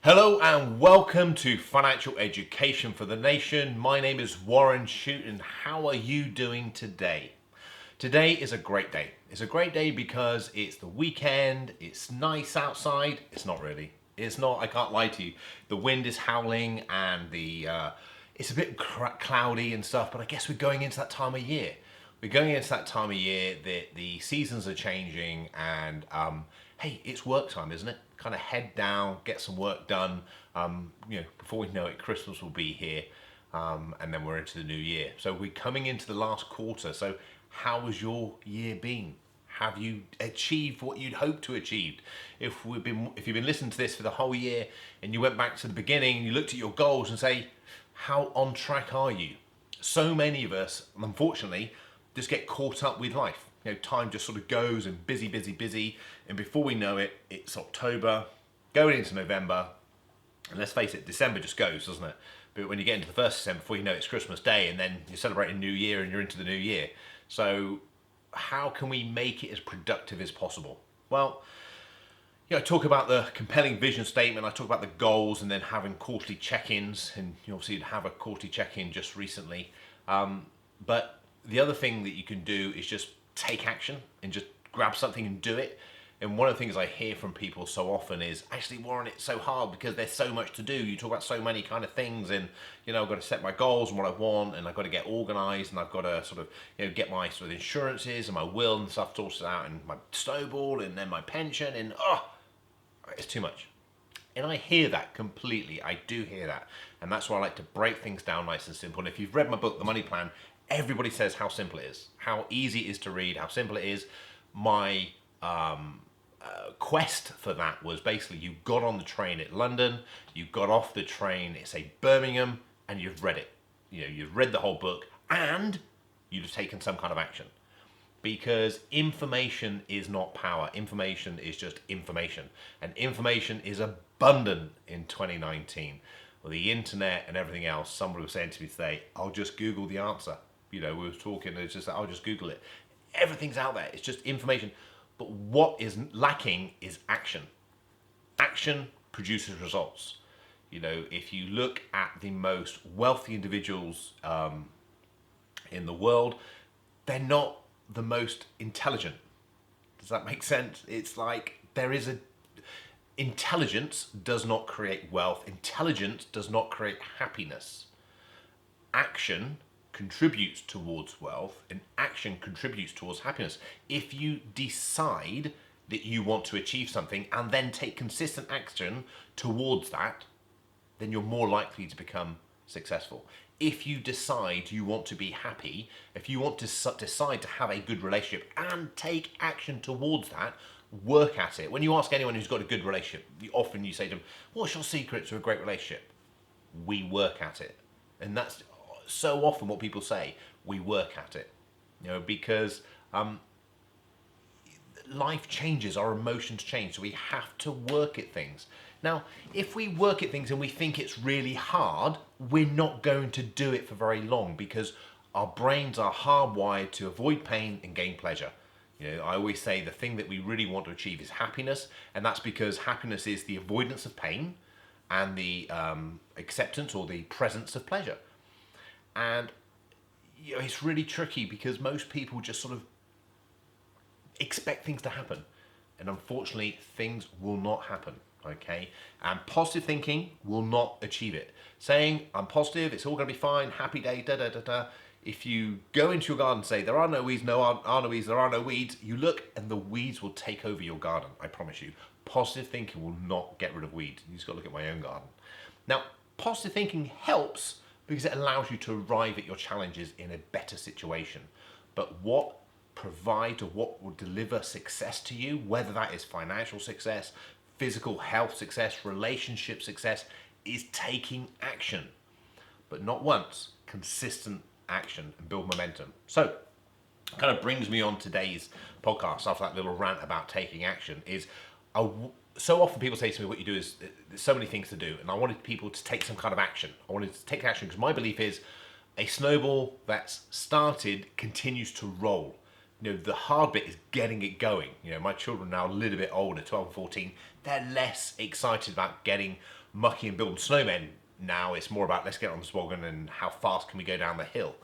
Hello and welcome to Financial Education for the Nation. My name is Warren Shute, and how are you doing today? Today is a great day. It's a great day because it's the weekend, it's nice outside. It's not really. It's not, I can't lie to you. The wind is howling and it's a bit cloudy and stuff, but I guess we're going into that time of year. We're going into that time of year that the seasons are changing and hey, it's work time, isn't it? Kind of head down, get some work done. Before we know it, Christmas will be here, and then we're into the new year. So we're coming into the last quarter. So how has your year been? Have you achieved what you'd hoped to achieve? If you've been listening to this for the whole year and you went back to the beginning and you looked at your goals and say, how on track are you? So many of us, unfortunately, just get caught up with life. Time just sort of goes and busy, and before we know it, it's October, going into November, and let's face it, December just goes, doesn't it? But when you get into the 1st of December, before you know it's Christmas Day, and then you're celebrating New Year and you're into the new year. So how can we make it as productive as possible? Well, I talk about the compelling vision statement, I talk about the goals, and then having quarterly check-ins, and you obviously have a quarterly check-in just recently. But the other thing that you can do is just take action and just grab something and do it. And one of the things I hear from people so often is, actually, Warren, it's so hard because there's so much to do. You talk about so many kind of things, and I've got to set my goals and what I want, and I've got to get organized, and I've got to sort of get my sort of insurances and my will and stuff sorted out, and my snowball, and then my pension, and it's too much. And I hear that completely. I do hear that, and that's why I like to break things down nice and simple. And if you've read my book, The Money Plan, everybody says how simple it is, how easy it is to read, how simple it is. My quest for that was basically, you got on the train at London, you got off the train at, say, Birmingham, and you've read it. You've read the whole book, and you've taken some kind of action. Because information is not power. Information is just information. And information is abundant in 2019. With the internet and everything else, somebody was saying to me today, I'll just Google the answer. We were talking, it's just, I'll just Google it. Everything's out there, it's just information. But what is lacking is action. Action produces results. If you look at the most wealthy individuals in the world, they're not the most intelligent. Does that make sense? It's like intelligence does not create wealth. Intelligence does not create happiness. Action contributes towards wealth, and action contributes towards happiness. If you decide that you want to achieve something and then take consistent action towards that, then you're more likely to become successful. If you decide you want to be happy, if you want to decide to have a good relationship and take action towards that, work at it. When you ask anyone who's got a good relationship, often you say to them, what's your secret to a great relationship? We work at it. And that's so often what people say, we work at it. Because life changes, our emotions change, so we have to work at things. Now, if we work at things and we think it's really hard, we're not going to do it for very long, because our brains are hardwired to avoid pain and gain pleasure. I always say the thing that we really want to achieve is happiness, and that's because happiness is the avoidance of pain and the acceptance or the presence of pleasure. And it's really tricky because most people just sort of expect things to happen, and unfortunately things will not happen. Okay, and positive thinking will not achieve it. Saying I'm positive, it's all going to be fine, happy day, da da da da. If you go into your garden and say there are no weeds, there are no weeds, you look and the weeds will take over your garden. I promise you. Positive thinking will not get rid of weeds. You just got to look at my own garden. Now, positive thinking helps because it allows you to arrive at your challenges in a better situation. But what provides or what will deliver success to you, whether that is financial success, physical health success, relationship success, is taking action. But not once, consistent action, and build momentum. So, kind of brings me on today's podcast after that little rant about taking action is, so often people say to me, what you do is, there's so many things to do, and I wanted people to take some kind of action. I wanted to take action because my belief is a snowball that's started continues to roll. the hard bit is getting it going. My children are now a little bit older, 12 and 14. They're less excited about getting mucky and building snowmen. Now it's more about let's get on the toboggan and how fast can we go down the hill.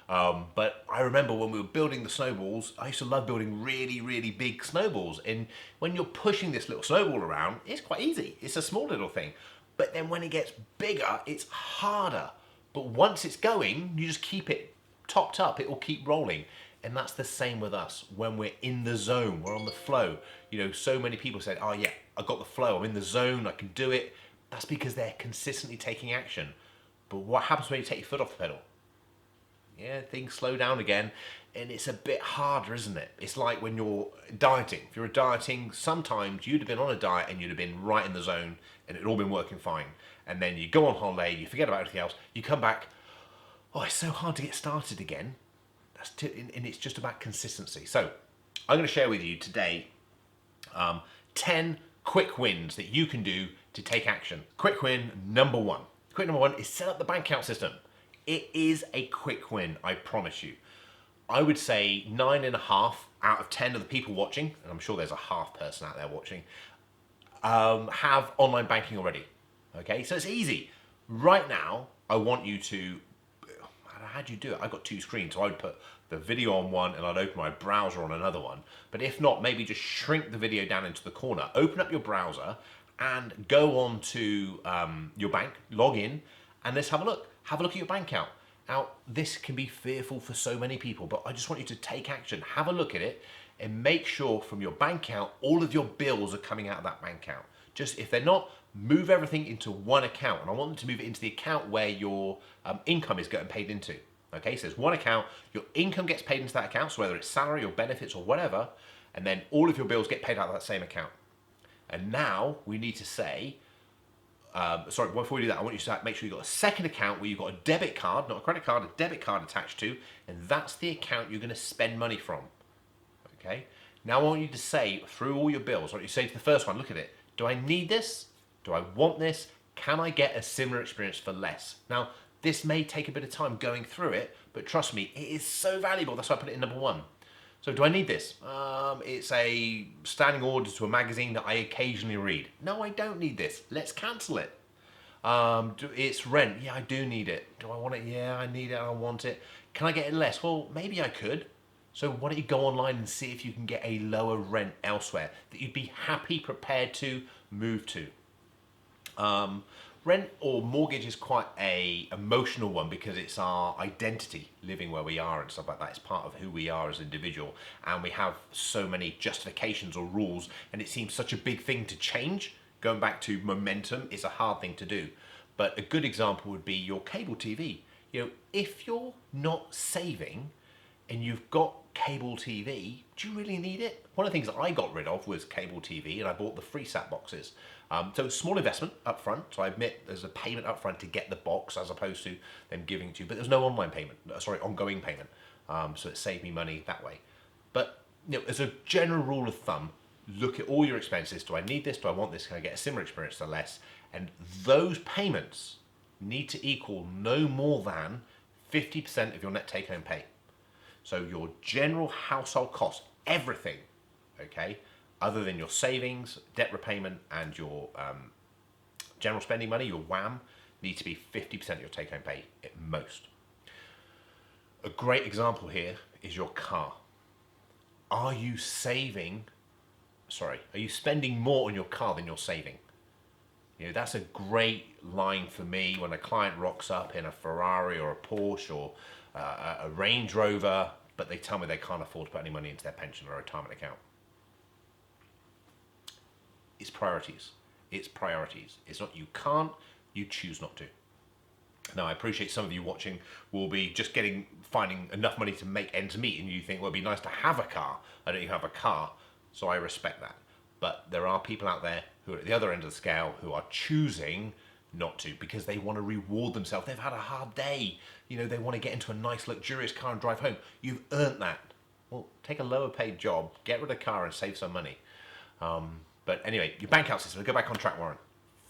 But I remember when we were building the snowballs, I used to love building really, really big snowballs. And when you're pushing this little snowball around, it's quite easy. It's a small little thing. But then when it gets bigger, it's harder. But once it's going, you just keep it topped up. It will keep rolling. And that's the same with us. When we're in the zone, we're on the flow. So many people say, oh yeah, I got the flow. I'm in the zone. I can do it. That's because they're consistently taking action. But what happens when you take your foot off the pedal? Yeah, things slow down again, and it's a bit harder, isn't it? It's like when you're dieting. If you're dieting, sometimes you'd have been on a diet and you'd have been right in the zone and it'd all been working fine. And then you go on holiday, you forget about everything else, you come back, oh, it's so hard to get started again. And it's just about consistency. So I'm going to share with you today 10 quick wins that you can do to take action. Quick win number one. Quick number one is set up the bank account system. It is a quick win, I promise you. I would say 9.5 out of 10 of the people watching, and I'm sure there's a half person out there watching, have online banking already. Okay, so it's easy. Right now, I want you to, how do you do it? I've got two screens, so I would put the video on one and I'd open my browser on another one. But if not, maybe just shrink the video down into the corner, open up your browser and go on to your bank, log in, and let's have a look. Have a look at your bank account. Now, this can be fearful for so many people, but I just want you to take action. Have a look at it and make sure from your bank account, all of your bills are coming out of that bank account. Just if they're not, move everything into one account. And I want them to move it into the account where your income is getting paid into. Okay, so there's one account, your income gets paid into that account, so whether it's salary or benefits or whatever, and then all of your bills get paid out of that same account. And now we need to say, sorry, before we do that, I want you to make sure you've got a second account where you've got a debit card, not a credit card, a debit card attached to, and that's the account you're going to spend money from. Okay? Now I want you to say through all your bills, I want you to say to the first one, look at it. Do I need this? Do I want this? Can I get a similar experience for less? Now, this may take a bit of time going through it, but trust me, it is so valuable. That's why I put it in number one. So do I need this? It's a standing order to a magazine that I occasionally read. No, I don't need this. Let's cancel it. It's rent. Yeah, I do need it. Do I want it? Yeah, I need it. I want it. Can I get it less? Well, maybe I could. So why don't you go online and see if you can get a lower rent elsewhere that you'd be happy, prepared to move to. Rent or mortgage is quite a emotional one because it's our identity living where we are and stuff like that. It's part of who we are as an individual, and we have so many justifications or rules, and it seems such a big thing to change. Going back to momentum is a hard thing to do. But a good example would be your cable TV. If you're not saving and you've got cable TV, do you really need it? One of the things that I got rid of was cable TV, and I bought the free sat boxes. So small investment up front. So I admit there's a payment up front to get the box as opposed to them giving it to you, but there's no ongoing payment. So it saved me money that way. But as a general rule of thumb, look at all your expenses. Do I need this? Do I want this? Can I get a similar experience to less? And those payments need to equal no more than 50% of your net take-home pay. So your general household cost, everything, okay, other than your savings, debt repayment, and your general spending money, your WAM, need to be 50% of your take-home pay at most. A great example here is your car. Are you spending more on your car than you're saving? That's a great line for me when a client rocks up in a Ferrari or a Porsche or a Range Rover, but they tell me they can't afford to put any money into their pension or retirement account. It's priorities. It's priorities. It's not you can't, you choose not to. Now, I appreciate some of you watching will be just finding enough money to make ends meet, and you think, well, it'd be nice to have a car. I don't even have a car, so I respect that. But there are people out there who are at the other end of the scale who are choosing not to because they want to reward themselves. They've had a hard day. They want to get into a nice, luxurious car and drive home. You've earned that. Well, take a lower paid job, get rid of the car and save some money. But anyway, your bank account system, go back on track, Warren.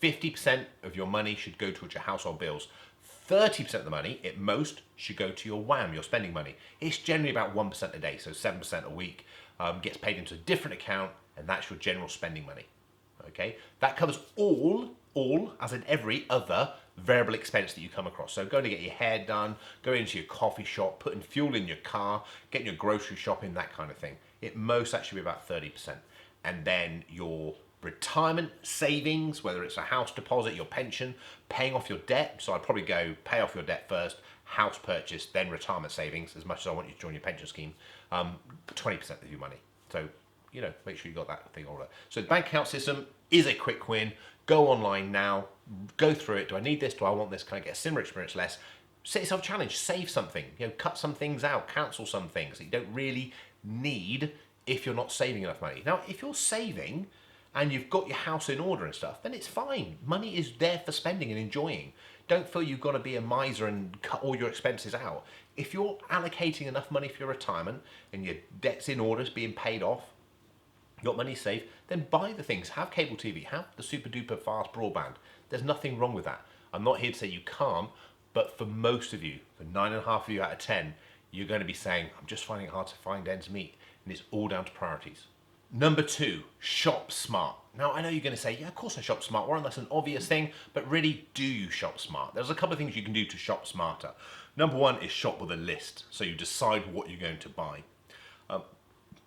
50% of your money should go towards your household bills. 30% of the money, at most, should go to your WAM, your spending money. It's generally about 1% a day, so 7% a week gets paid into a different account, and that's your general spending money. Okay, that covers all, as in every other variable expense that you come across. So going to get your hair done, going into your coffee shop, putting fuel in your car, getting your grocery shopping, that kind of thing. At most, that should be about 30%. And then your retirement savings, whether it's a house deposit, your pension, paying off your debt. So I'd probably go pay off your debt first, house purchase, then retirement savings, as much as I want you to join your pension scheme, 20% of your money. So, you know, make sure you got that thing all right. So the bank account system is a quick win. Go online now, go through it. Do I need this? Do I want this? Can I get a similar experience less? Set yourself a challenge, save something, you know, cut some things out, cancel some things that you don't really need if you're not saving enough money. Now, if you're saving and you've got your house in order and stuff, then it's fine. Money is there for spending and enjoying. Don't feel you've got to be a miser and cut all your expenses out. If you're allocating enough money for your retirement and your debt's in order, it's being paid off, got money saved, then buy the things. Have cable TV, have the super duper fast broadband. There's nothing wrong with that. I'm not here to say you can't, but for most of you, for 9.5 of you out of 10, you're going to be saying, I'm just finding it hard to find ends meet. And it's all down to priorities. Number 2, shop smart. Now, I know you're going to say, yeah, of course I shop smart, Warren, that's an obvious thing, but really, do you shop smart? There's a couple of things you can do to shop smarter. Number 1 is shop with a list, so you decide what you're going to buy.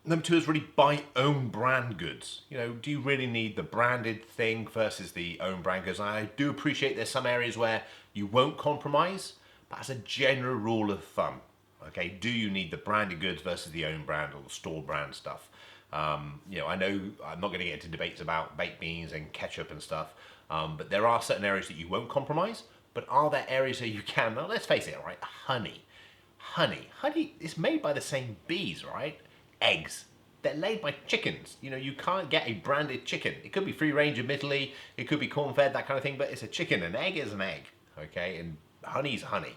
Number 2 is really buy own brand goods. You know, do you really need the branded thing versus the own brand goods? I do appreciate there's some areas where you won't compromise, but as a general rule of thumb, okay, do you need the branded goods versus the own brand or the store brand stuff? You know, I know I'm not going to get into debates about baked beans and ketchup and stuff, but there are certain areas that you won't compromise, but are there areas that you can? Now, let's face it, right? Honey is made by the same bees, right? Eggs, they're laid by chickens. You know, you can't get a branded chicken. It could be free range admittedly, it could be corn-fed, that kind of thing, but it's a chicken. An egg is an egg, okay? And honey's honey.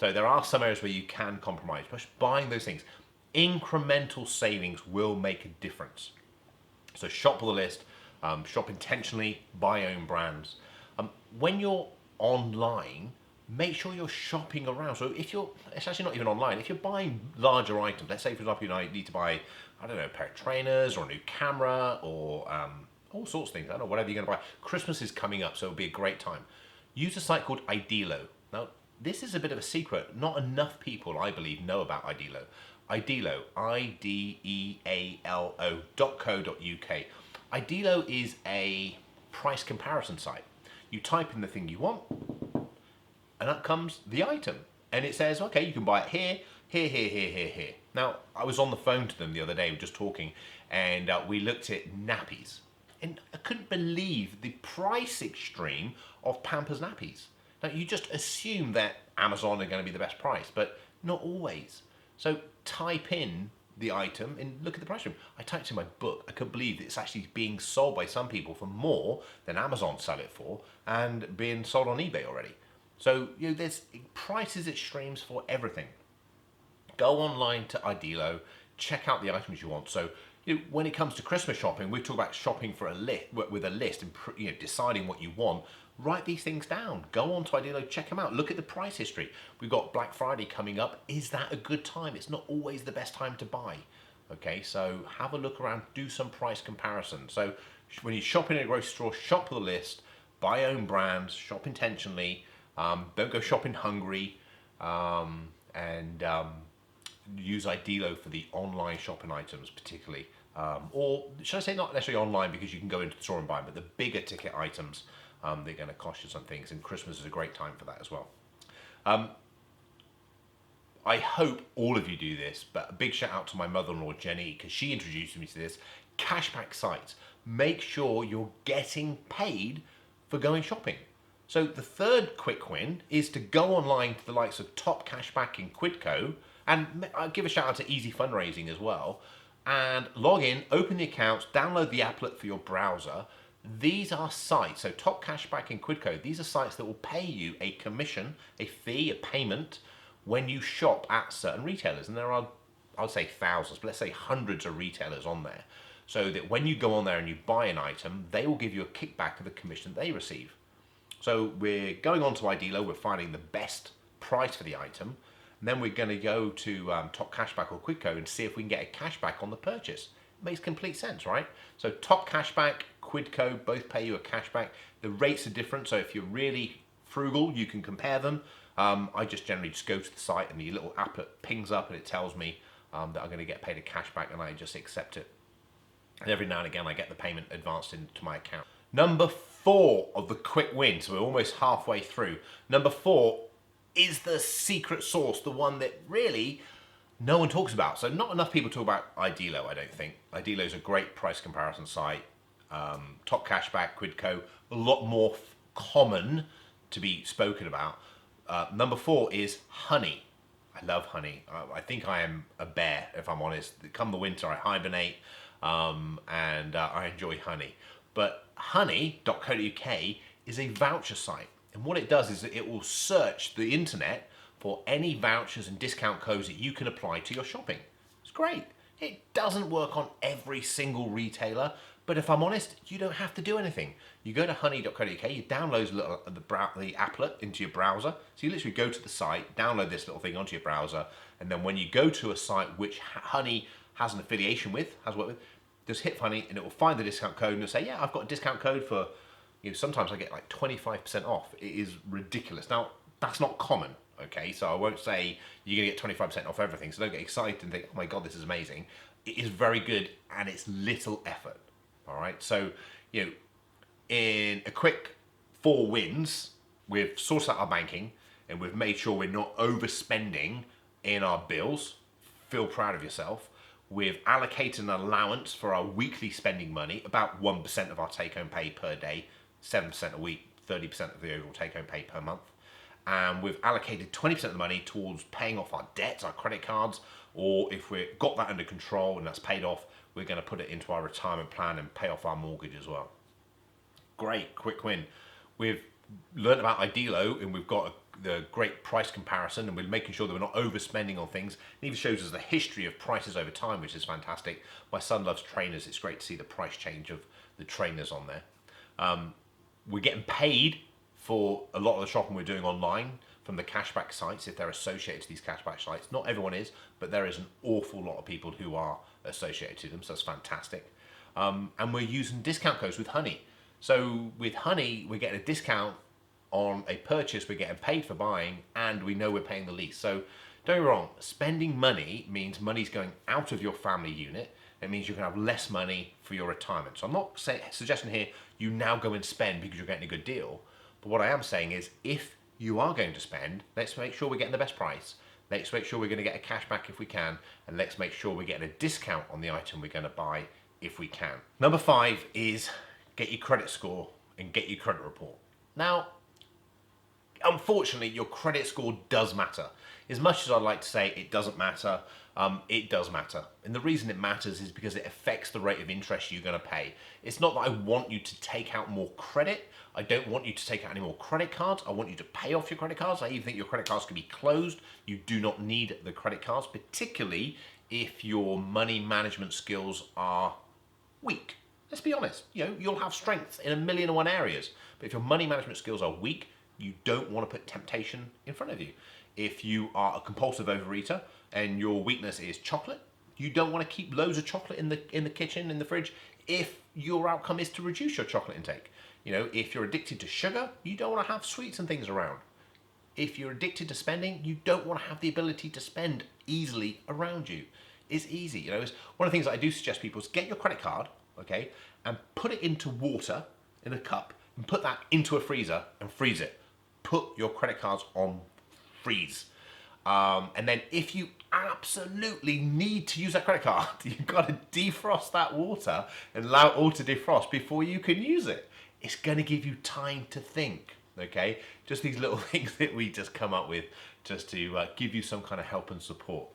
So there are some areas where you can compromise, but buying those things, incremental savings will make a difference. So shop with a list, shop intentionally, buy own brands. When you're online, make sure you're shopping around. So if you're, it's actually not even online, if you're buying larger items, let's say for example, you need to buy, I don't know, a pair of trainers or a new camera or all sorts of things, I don't know, whatever you're gonna buy. Christmas is coming up, so it'll be a great time. Use a site called Idealo. Now, this is a bit of a secret. Not enough people, I believe, know about Idealo. Idealo, idealo.co.uk. Idealo is a price comparison site. You type in the thing you want, and up comes the item. And it says, okay, you can buy it here, here, here, here, here, here. Now, I was on the phone to them the other day, we were just talking, and we looked at nappies. And I couldn't believe the price extreme of Pampers nappies. Now, you just assume that Amazon are going to be the best price, but not always. So type in the item and look at the price room. I typed in my book. I couldn't believe that it's actually being sold by some people for more than Amazon sell it for and being sold on eBay already. So, you know, there's prices extremes for everything. Go online to Idealo, check out the items you want. So, you know, when it comes to Christmas shopping, we talk about shopping for a list with a list and, you know, deciding what you want. Write these things down. Go on to Idealo, check them out. Look at the price history. We've got Black Friday coming up. Is that a good time? It's not always the best time to buy. Okay, so have a look around, do some price comparison. So when you're shopping in a grocery store, shop with a list, buy own brands, shop intentionally. Don't go shopping hungry, and use Idealo for the online shopping items particularly. Or should I say not necessarily online, because you can go into the store and buy them, but the bigger ticket items, they're going to cost you some things, and Christmas is a great time for that as well. I hope all of you do this, but a big shout out to my mother-in-law Jenny, because she introduced me to this. Cashback sites. Make sure you're getting paid for going shopping. So the third quick win is to go online to the likes of Top Cashback and Quidco, and I'll give a shout out to Easy Fundraising as well, and log in, open the accounts, download the applet for your browser. These are sites, so Top Cashback and Quidco, these are sites that will pay you a commission, a fee, a payment when you shop at certain retailers. And there are, I would say thousands, but let's say hundreds of retailers on there. So that when you go on there and you buy an item, they will give you a kickback of the commission they receive. So we're going on to iDealer, we're finding the best price for the item, and then we're going to go to Top Cashback or Quidco and see if we can get a cashback on the purchase. It makes complete sense, right? So Top Cashback, Quidco, both pay you a cashback. The rates are different, so if you're really frugal, you can compare them. I just generally just go to the site and the little applet pings up and it tells me that I'm going to get paid a cashback, and I just accept it. And every now and again I get the payment advanced into my account. Number 4 of the quick win, so we're almost halfway through. Number 4 is the secret sauce, the one that really no one talks about. So not enough people talk about iDealo, I don't think. iDealo is a great price comparison site. Top Cashback, Quidco, a lot more common to be spoken about. Number 4 is honey. I love honey. I think I am a bear, if I'm honest. Come the winter, I hibernate, and I enjoy honey. But honey.co.uk is a voucher site. And what it does is that it will search the internet for any vouchers and discount codes that you can apply to your shopping. It's great. It doesn't work on every single retailer, but if I'm honest, you don't have to do anything. You go to honey.co.uk, you download the applet into your browser. So you literally go to the site, download this little thing onto your browser, and then when you go to a site which Honey has an affiliation with, has worked with, just hit Honey and it will find the discount code and it'll say, yeah, I've got a discount code for, sometimes I get like 25% off. It is ridiculous. Now, that's not common, okay? So I won't say you're gonna get 25% off everything, so don't get excited and think, oh my God, this is amazing. It is very good and it's little effort, all right? So, in a quick 4 wins, we've sorted out our banking and we've made sure we're not overspending in our bills. Feel proud of yourself. We've allocated an allowance for our weekly spending money, about 1% of our take-home pay per day, 7% a week, 30% of the overall take-home pay per month. And we've allocated 20% of the money towards paying off our debts, our credit cards, or if we've got that under control and that's paid off, we're going to put it into our retirement plan and pay off our mortgage as well. Great, quick win. We've learned about iDealo and we've got the great price comparison, and we're making sure that we're not overspending on things. It even shows us the history of prices over time, which is fantastic. My son loves trainers. It's great to see the price change of the trainers on there. We're getting paid for a lot of the shopping we're doing online from the cashback sites if they're associated to these cashback sites. Not everyone is, but there is an awful lot of people who are associated to them, so that's fantastic. And we're using discount codes with Honey. So with Honey, we're getting a discount on a purchase, we're getting paid for buying, and we know we're paying the lease. So don't get me wrong, spending money means money's going out of your family unit. It means you can have less money for your retirement. So I'm not suggesting here you now go and spend because you're getting a good deal. But what I am saying is if you are going to spend, let's make sure we're getting the best price. Let's make sure we're going to get a cashback if we can. And let's make sure we're getting a discount on the item we're going to buy if we can. Number 5 is get your credit score and get your credit report. Now, unfortunately, your credit score does matter. As much as I'd like to say it doesn't matter, it does matter. And the reason it matters is because it affects the rate of interest you're going to pay. It's not that I want you to take out more credit. I don't want you to take out any more credit cards. I want you to pay off your credit cards. I even think your credit cards can be closed. You do not need the credit cards, particularly if your money management skills are weak. Let's be honest, you'll have strengths in 1,000,001 areas, but if your money management skills are weak, you don't want to put temptation in front of you. If you are a compulsive overeater and your weakness is chocolate, you don't want to keep loads of chocolate in the kitchen, in the fridge, if your outcome is to reduce your chocolate intake. If you're addicted to sugar, you don't want to have sweets and things around. If you're addicted to spending, you don't want to have the ability to spend easily around you. It's easy. It's one of the things that I do suggest people is get your credit card, okay, and put it into water in a cup and put that into a freezer and freeze it. Put your credit cards on freeze. And then if you absolutely need to use that credit card, you've got to defrost that water and allow it all to defrost before you can use it. It's going to give you time to think, okay? Just these little things that we just come up with just to give you some kind of help and support.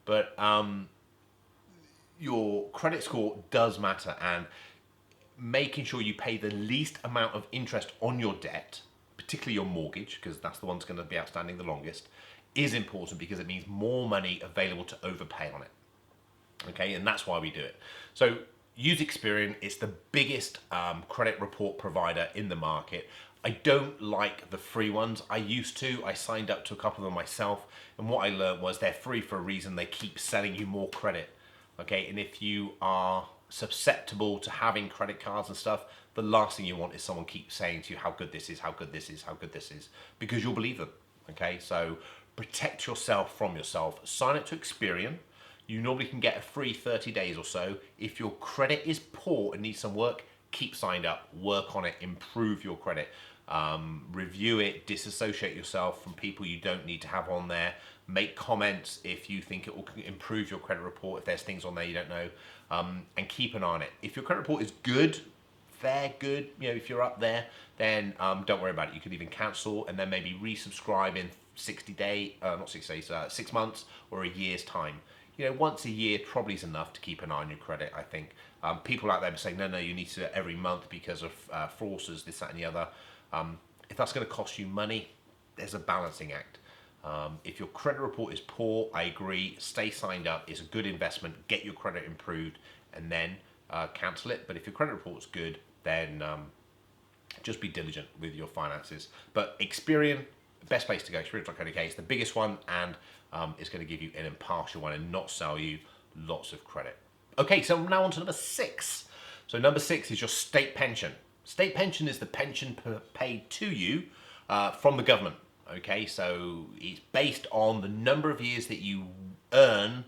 But your credit score does matter, and making sure you pay the least amount of interest on your debt, particularly your mortgage, because that's the one that's going to be outstanding the longest, is important because it means more money available to overpay on it. Okay, and that's why we do it. So use Experian. It's the biggest credit report provider in the market. I don't like the free ones. I used to. I signed up to a couple of them myself, and what I learned was they're free for a reason. They keep selling you more credit. Okay, and if you are susceptible to having credit cards and stuff, the last thing you want is someone keep saying to you how good this is, how good this is, how good this is, because you'll believe them. Okay, so protect yourself from yourself. Sign up to Experian. You normally can get a free 30 days or so. If your credit is poor and needs some work, keep signed up, work on it, improve your credit, review it, disassociate yourself from people you don't need to have on there, make comments if you think it will improve your credit report, if there's things on there you don't know, and keep an eye on it. If your credit report is good, fair, good, if you're up there, then don't worry about it. You could even cancel and then maybe resubscribe in 6 months or a year's time. Once a year probably is enough to keep an eye on your credit, I think. People out there saying, no, you need to every month because of fraudsters, this, that, and the other. If that's going to cost you money, there's a balancing act. If your credit report is poor, I agree, stay signed up. It's a good investment. Get your credit improved and then cancel it. But if your credit report's good, then just be diligent with your finances. But Experian, best place to go, Experian.co.uk is the biggest one, and it's going to give you an impartial one and not sell you lots of credit. Okay, so now on to number 6. So number 6 is your state pension. State pension is the pension paid to you from the government. Okay, so it's based on the number of years that you earn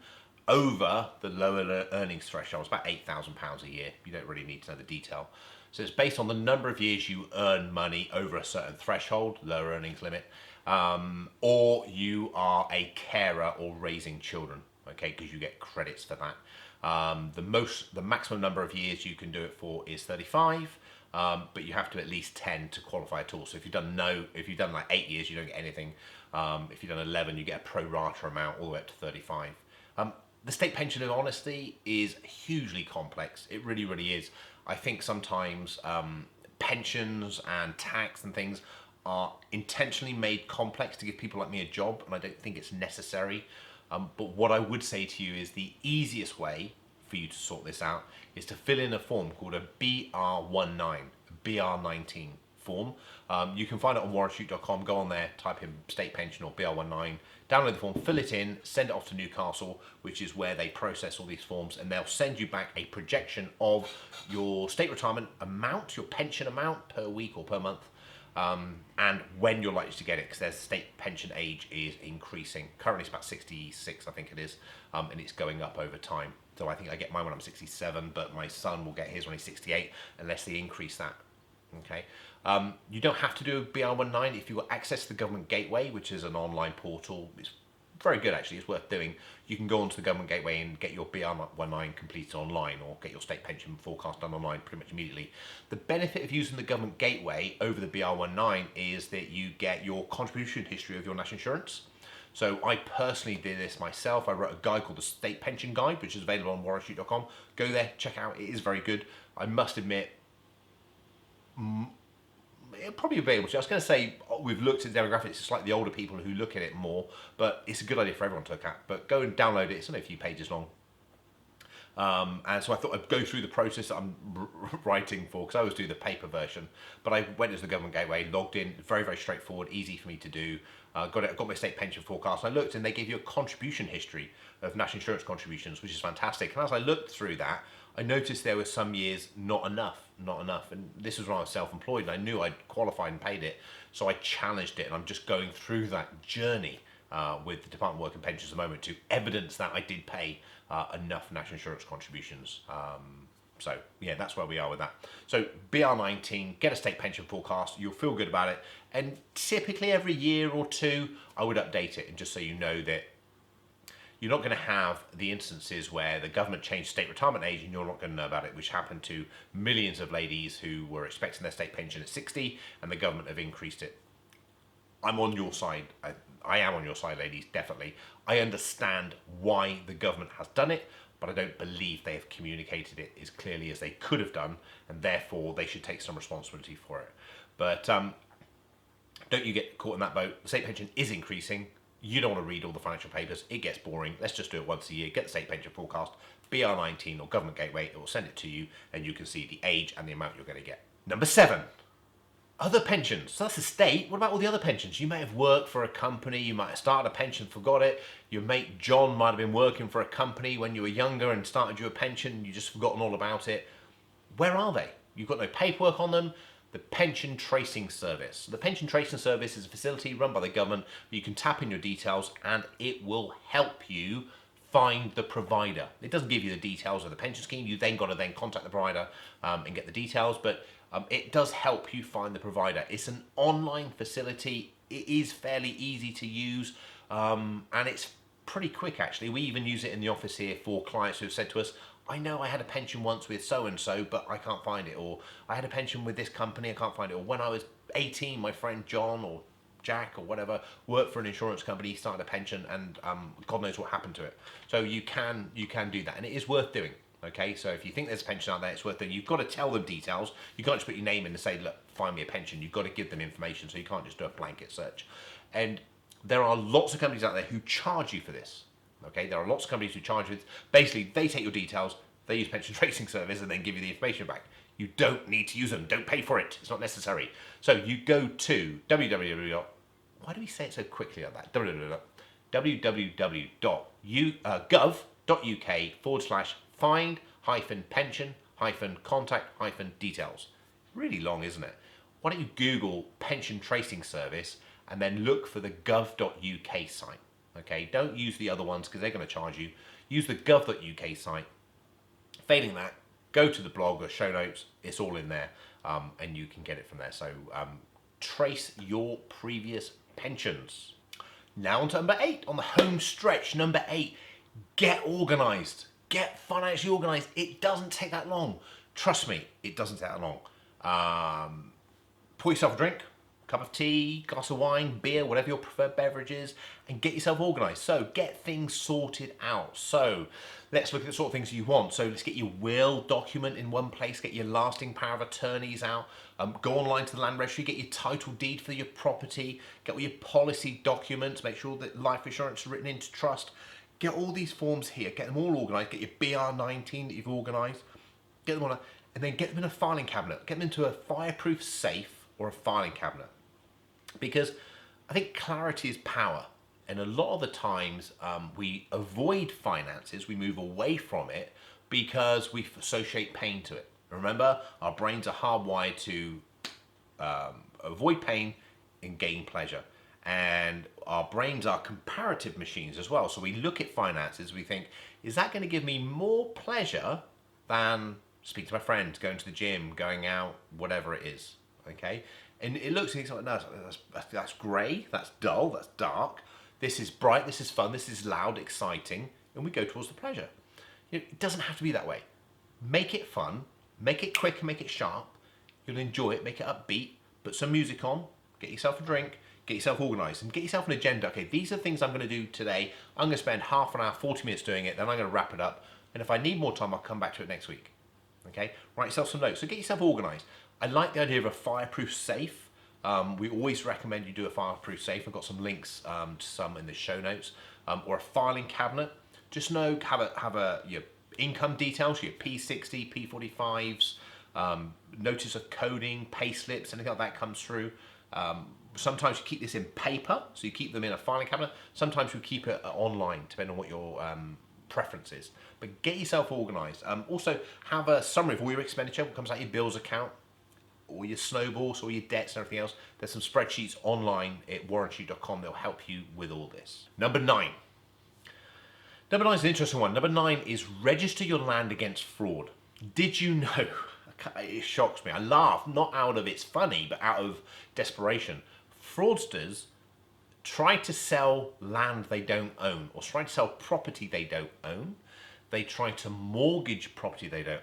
over the lower earnings threshold. It's about £8,000 a year. You don't really need to know the detail. So it's based on the number of years you earn money over a certain threshold, lower earnings limit, or you are a carer or raising children, okay, because you get credits for that. The maximum number of years you can do it for is 35, but you have to at least 10 to qualify at all. So if you've done like 8 years, you don't get anything. If you've done 11, you get a pro rata amount all the way up to 35. The state pension, in honesty, is hugely complex. It really, really is. I think sometimes pensions and tax and things are intentionally made complex to give people like me a job, and I don't think it's necessary. But what I would say to you is the easiest way for you to sort this out is to fill in a form called a BR19 form. You can find it on warrenshute.com. Go on there, type in state pension or BR19, download the form, fill it in, send it off to Newcastle, which is where they process all these forms, and they'll send you back a projection of your state retirement amount, your pension amount per week or per month, and when you're likely to get it, because their state pension age is increasing. Currently it's about 66, I think it is, and it's going up over time. So I think I get mine when I'm 67, but my son will get his when he's 68, unless they increase that. Okay. You don't have to do a BR19 if you've got access to the Government Gateway, which is an online portal. It's very good, actually. It's worth doing. You can go onto the Government Gateway and get your BR19 completed online, or get your state pension forecast done online pretty much immediately. The benefit of using the Government Gateway over the BR19 is that you get your contribution history of your national insurance. So I personally did this myself. I wrote a guide called the State Pension Guide, which is available on warrenshute.com. Go there, check it out. It is very good. I must admit, it'll probably be available to you. I was going to say we've looked at demographics. It's like the older people who look at it more, but it's a good idea for everyone to look at. But go and download it. It's only a few pages long. And so I thought I'd go through the process that I'm writing for, because I always do the paper version. But I went to the Government Gateway, logged in, very, very straightforward, easy for me to do. Got my state pension forecast. And I looked, and they gave you a contribution history of national insurance contributions, which is fantastic. And as I looked through that, I noticed there were some years not enough. And this was when I was self-employed, and I knew I'd qualified and paid it. So I challenged it, and I'm just going through that journey with the Department of Work and Pensions at the moment to evidence that I did pay enough national insurance contributions. So yeah, that's where we are with that. So BR19, get a state pension forecast. You'll feel good about it. And typically every year or two, I would update it, and just so you know that you're not going to have the instances where the government changed state retirement age and you're not going to know about it, which happened to millions of ladies who were expecting their state pension at 60 and the government have increased it. I'm on your side. I am on your side, ladies, definitely. I understand why the government has done it, but I don't believe they have communicated it as clearly as they could have done, and therefore they should take some responsibility for it. But don't you get caught in that boat. The state pension is increasing. You don't want to read all the financial papers. It gets boring. Let's just do it once a year. Get the state pension forecast, BR19 or Government Gateway. It will send it to you, and you can see the age and the amount you're going to get. Number 7. Other pensions, so that's the state. What about all the other pensions? You may have worked for a company, you might have started a pension, forgot it. Your mate John might have been working for a company when you were younger and started you a pension, you just forgotten all about it. Where are they? You've got no paperwork on them. The Pension Tracing Service. The Pension Tracing Service is a facility run by the government. You can tap in your details and it will help you find the provider. It doesn't give you the details of the pension scheme. You then got to then contact the provider and get the details, but it does help you find the provider. It's an online facility. It is fairly easy to use and it's pretty quick actually. We even use it in the office here for clients who have said to us, I know I had a pension once with so-and-so, but I can't find it. Or I had a pension with this company, I can't find it. Or when I was 18, my friend John or Jack or whatever worked for an insurance company, he started a pension and God knows what happened to it. So you can do that and it is worth doing. Okay, so if you think there's a pension out there, it's worth doing. You've got to tell them details. You can't just put your name in and say, look, find me a pension. You've got to give them information, so you can't just do a blanket search. And there are lots of companies out there who charge you for this. Okay, there are lots of companies who charge you. Basically, they take your details, they use Pension Tracing Service, and then give you the information back. You don't need to use them. Don't pay for it. It's not necessary. So you go to www. Why do we say it so quickly like that? www.gov.uk/find-pension-contact-details. Really long, isn't it? Why don't you Google Pension Tracing Service and then look for the gov.uk site. Okay, don't use the other ones because they're going to charge you. Use the gov.uk site. Failing that, go to the blog or show notes. It's all in there, and you can get it from there. So trace your previous pensions. Now on to number 8, on the home stretch. Number 8, get organised. Get financially organised. It doesn't take that long. Trust me, it doesn't take that long. Pour yourself a drink, cup of tea, glass of wine, beer, whatever your preferred beverage is, and get yourself organised. So get things sorted out. So let's look at the sort of things you want. So let's get your will document in one place, get your lasting power of attorneys out, go online to the land registry, get your title deed for your property, get all your policy documents, make sure that life insurance is written into trust. Get all these forms here, get them all organised, get your BR19 that you've organised, get them on and then get them in a filing cabinet, get them into a fireproof safe or a filing cabinet. Because I think clarity is power, and a lot of the times we avoid finances, we move away from it because we associate pain to it. Remember, our brains are hardwired to avoid pain and gain pleasure, and our brains are comparative machines as well. So we look at finances, we think, is that going to give me more pleasure than speaking to my friends, going to the gym, going out, whatever it is? Okay. And it looks like, no, that's grey, that's dull, that's dark, this is bright, this is fun, this is loud, exciting, and we go towards the pleasure. It doesn't have to be that way. Make it fun, make it quick, make it sharp, you'll enjoy it, make it upbeat, put some music on, get yourself a drink, get yourself organised, and get yourself an agenda. Okay, these are the things I'm going to do today. I'm going to spend half an hour, 40 minutes doing it, then I'm going to wrap it up, and if I need more time, I'll come back to it next week. Okay, write yourself some notes, so get yourself organised. I like the idea of a fireproof safe. We always recommend you do a fireproof safe. I've got some links to some in the show notes, or a filing cabinet. Just know, have your income details, your P60, P45s, notice of coding, pay slips, anything like that comes through. Sometimes you keep this in paper, so you keep them in a filing cabinet. Sometimes you keep it online, depending on what your preference is. But get yourself organised. Also, have a summary of all your expenditure, what comes out of your bills account, all your snowballs, all your debts and everything else. There's some spreadsheets online at warrenshute.com that'll help you with all this. Number 9. Number 9 is an interesting one. Number 9 is register your land against fraud. Did you know, it shocks me, I laugh, not out of it's funny, but out of desperation. Fraudsters try to sell land they don't own, or try to sell property they don't own. They try to mortgage property they don't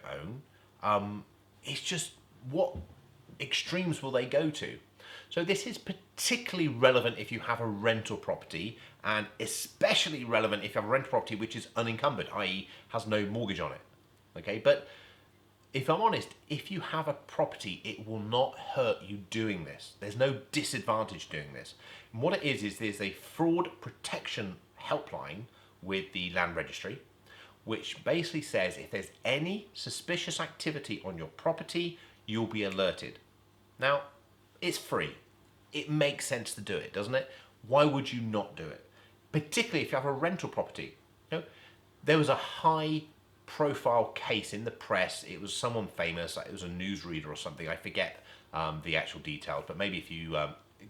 own. It's just, what extremes will they go to? So this is particularly relevant if you have a rental property, and especially relevant if you have a rental property which is unencumbered, i.e. has no mortgage on it. Okay, but if I'm honest, if you have a property, it will not hurt you doing this. There's no disadvantage doing this. And what it is there's a fraud protection helpline with the land registry, which basically says if there's any suspicious activity on your property, you'll be alerted. Now, It's free. It makes sense to do it, doesn't it? Why would you not do it? Particularly if you have a rental property. You know, there was a high profile case in the press. It was someone famous, like it was a newsreader or something. I forget the actual details, but maybe if you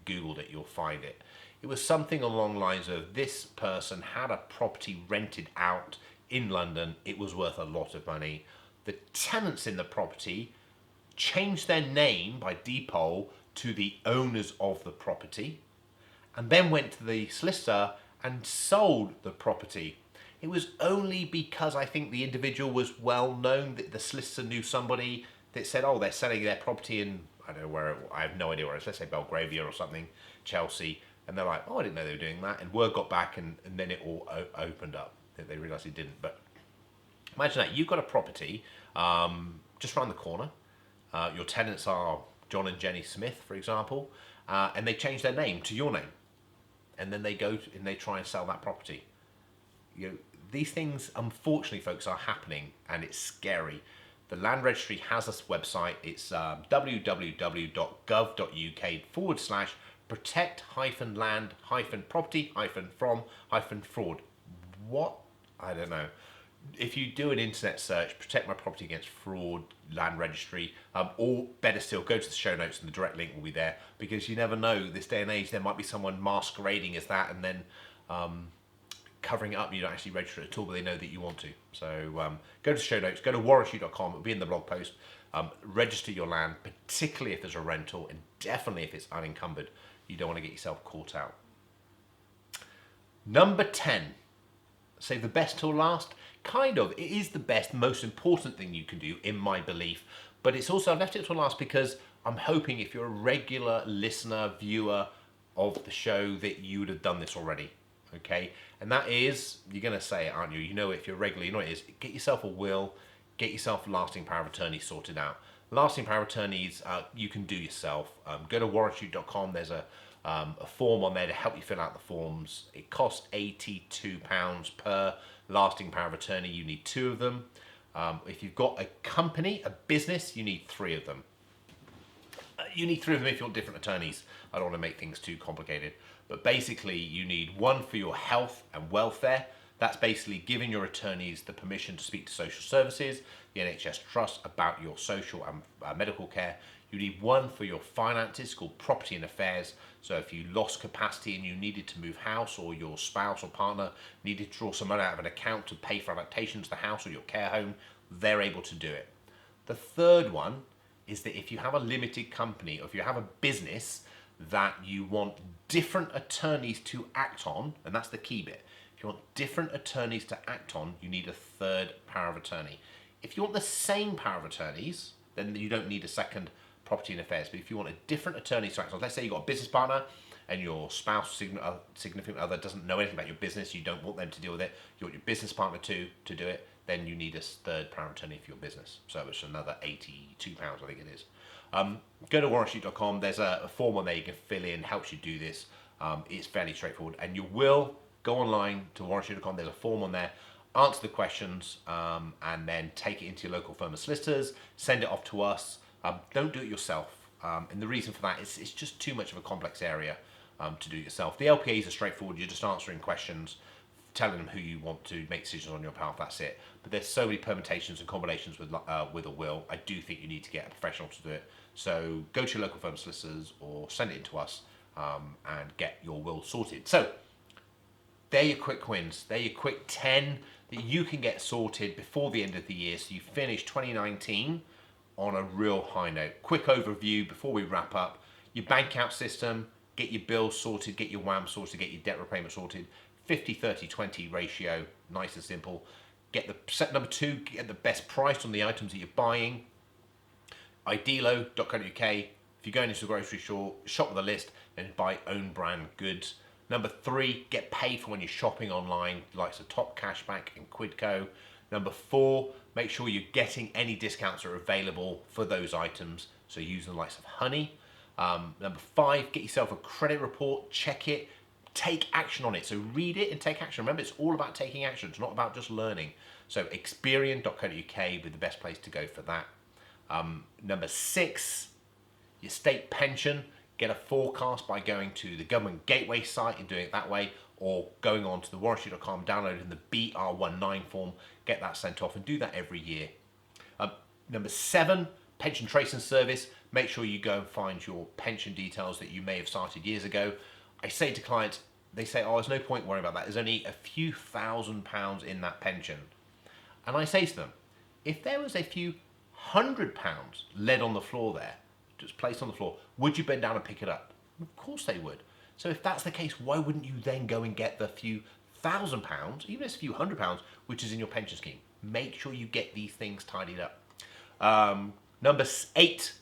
Googled it, you'll find it. It was something along the lines of this person had a property rented out in London. It was worth a lot of money. The tenants in the property changed their name by deed-poll to the owners of the property, and then went to the solicitor and sold the property. It was only because I think the individual was well known that the solicitor knew somebody that said, oh, they're selling their property in, I don't know where, I have no idea where it is, let's say Belgravia or something, Chelsea, and they're like, oh, I didn't know they were doing that, and word got back, and then it all opened up. They realised it didn't. But imagine that, you've got a property just around the corner. Your tenants are John and Jenny Smith, for example, and they change their name to your name, and then they go and they try and sell that property. You know, these things, unfortunately, folks, are happening, and it's scary. The Land Registry has this website. It's www.gov.uk/protect-land-property-from-fraud. What? I don't know. If you do an internet search, protect my property against fraud, Land Registry, or better still, go to the show notes and the direct link will be there, because you never know, this day and age, there might be someone masquerading as that and then covering it up. You don't actually register it at all, but they know that you want to. So go to the show notes, go to warrenshute.com, it'll be in the blog post. Register your land, particularly if there's a rental, and definitely if it's unencumbered. You don't want to get yourself caught out. Number 10, save the best till last. Kind of, it is the best, most important thing you can do, in my belief, but it's also, I've left it till last because I'm hoping if you're a regular listener, viewer of the show, that you would have done this already, okay? And that is, you're going to say it, aren't you? You know, if you're regular, you know what it is. Get yourself a will, get yourself lasting power of attorney sorted out. Lasting power of attorneys, you can do yourself. Go to warrenshute.com, there's a form on there to help you fill out the forms. It costs £82 per lasting power of attorney. You need 2 of them. If you've got a company, a business, you need 3 of them. You need 3 of them if you want different attorneys. I don't want to make things too complicated. But basically, you need 1 for your health and welfare. That's basically giving your attorneys the permission to speak to social services, the NHS Trust, about your social and medical care. You need 1 for your finances, called property and affairs. So if you lost capacity and you needed to move house, or your spouse or partner needed to draw some money out of an account to pay for adaptation to the house or your care home, they're able to do it. The third one is that if you have a limited company, or if you have a business that you want different attorneys to act on, and that's the key bit. If you want different attorneys to act on, you need a 3rd power of attorney. If you want the same power of attorneys, then you don't need a second property and affairs. But if you want a different attorney to act on, let's say you've got a business partner and your spouse, significant other doesn't know anything about your business, you don't want them to deal with it, you want your business partner to do it, then you need a 3rd power of attorney for your business. So it's another £82, I think it is. Go to warrenshute.com, there's a form on there you can fill in, helps you do this. It's fairly straightforward, and you will go online to warrenshute.com, there's a form on there, answer the questions, and then take it into your local firm of solicitors, send it off to us. Don't do it yourself, and the reason for that is it's just too much of a complex area to do it yourself. The LPAs are straightforward, you're just answering questions, telling them who you want to make decisions on your behalf, that's it. But there's so many permutations and combinations with a will, I do think you need to get a professional to do it. So go to your local firm of solicitors or send it in to us and get your will sorted. So they're your quick wins, they're your quick 10 that you can get sorted before the end of the year, so you finish 2019 on a real high note. Quick overview before we wrap up. Your bank account system, get your bills sorted, get your WAM sorted, get your debt repayment sorted. 50-30-20 ratio, nice and simple. Get the set number 2, get the best price on the items that you're buying. idealo.co.uk. If you're going into the grocery store, shop with a list and buy own brand goods. Number 3, get paid for when you're shopping online, like the Top Cashback and Quidco. Number 4, make sure you're getting any discounts that are available for those items. So use the likes of Honey. Number 5, get yourself a credit report, check it, take action on it. So read it and take action. Remember, it's all about taking action. It's not about just learning. So Experian.co.uk would be the best place to go for that. Number 6, your state pension. get a forecast by going to the government gateway site and doing it that way, or going on to the warranty.com, downloading the BR19 form, get that sent off, and do that every year. Number 7, pension tracing service. Make sure you go and find your pension details that you may have started years ago. I say to clients, they say, oh, there's no point worrying about that. There's only a few £1,000s in that pension. And I say to them, if there was a few £100 lead on the floor there, just placed on the floor, would you bend down and pick it up? Of course they would. So if that's the case, why wouldn't you then go and get the few £1,000, even if it's a few £100, which is in your pension scheme? Make sure you get these things tidied up. Number 8,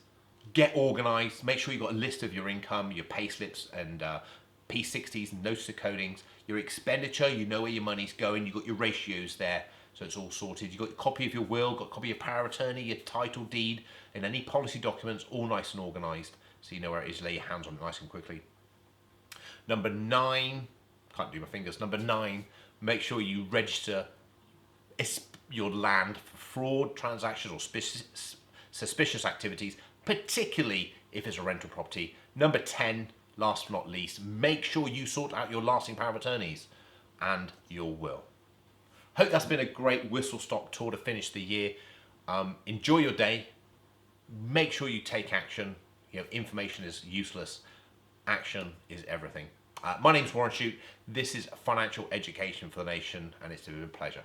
get organized. Make sure you've got a list of your income, your pay slips and P60s and notice of codings, your expenditure, you know where your money's going, you've got your ratios there, so it's all sorted. You've got a copy of your will, got a copy of your power of attorney, your title deed, and any policy documents, all nice and organized, so you know where it is, lay your hands on it nice and quickly. Number 9, can't do my fingers, number 9, make sure you register your land for fraud transactions or suspicious activities, particularly if it's a rental property. Number 10, last but not least, make sure you sort out your lasting power of attorneys and your will. Hope that's been a great whistle-stop tour to finish the year. Enjoy your day. Make sure you take action. You know, information is useless. Action is everything. My name's Warren Shute. This is Financial Education for the Nation, and it's been a pleasure.